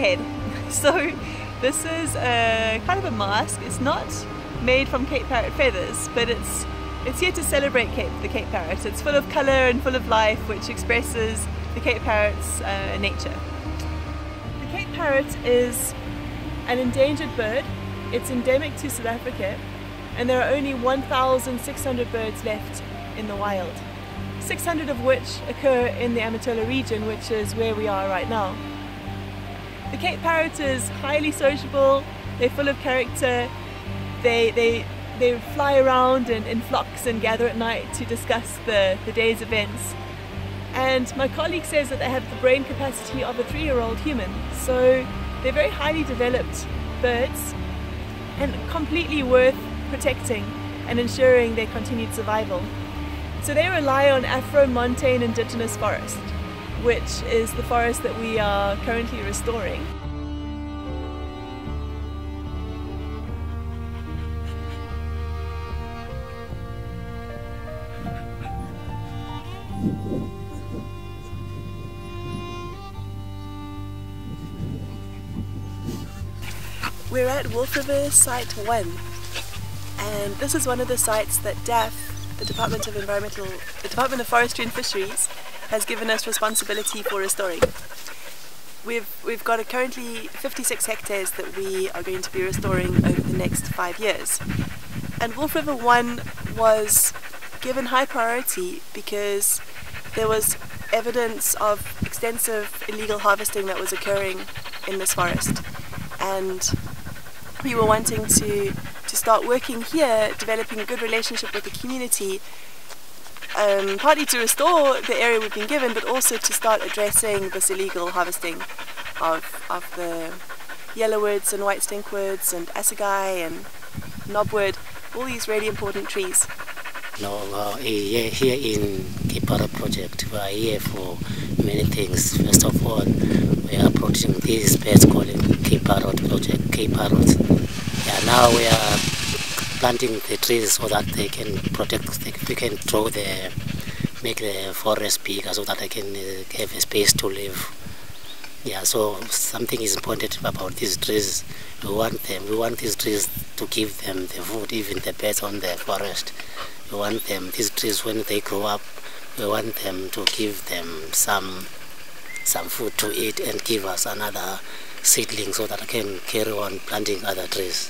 head. So this is a kind of a mask. It's not made from Cape Parrot feathers, but it's here to celebrate the Cape Parrot. It's full of colour and full of life, which expresses the Cape Parrot's nature. The Cape Parrot is an endangered bird. It's endemic to South Africa, and there are only 1,600 birds left in the wild, 600 of which occur in the Amatola region, which is where we are right now. The Cape Parrot is highly sociable, they're full of character, they fly around in flocks and gather at night to discuss the day's events. And my colleague says that they have the brain capacity of a 3-year-old human, so they're very highly developed birds and completely worth protecting and ensuring their continued survival. So they rely on Afro-montane indigenous forest, which is the forest that we are currently restoring. We're at Wolf River Site 1, and this is one of the sites that DAF, the Department of Forestry and Fisheries, has given us responsibility for restoring. We've got currently 56 hectares that we are going to be restoring over the next 5 years. And Wolf River 1 was given high priority because there was evidence of extensive illegal harvesting that was occurring in this forest. And we were wanting to start working here, developing a good relationship with the community, partly to restore the area we've been given, but also to start addressing this illegal harvesting of the yellowwoods and white stinkwoods and assegai and knobwood, all these really important trees. Here in Cape Parrot Project, we are here for many things. First of all, we are producing these birds called Cape Parrot Project, Cape Parrots. Yeah, now we are planting the trees so that they can protect, we can make the forest bigger so that they can have a space to live. Yeah, so something is important about these trees. We want these trees to give them the food, even the birds on the forest. We want these trees, when they grow up, we want them to give them some food to eat and give us another seedling so that I can carry on planting other trees.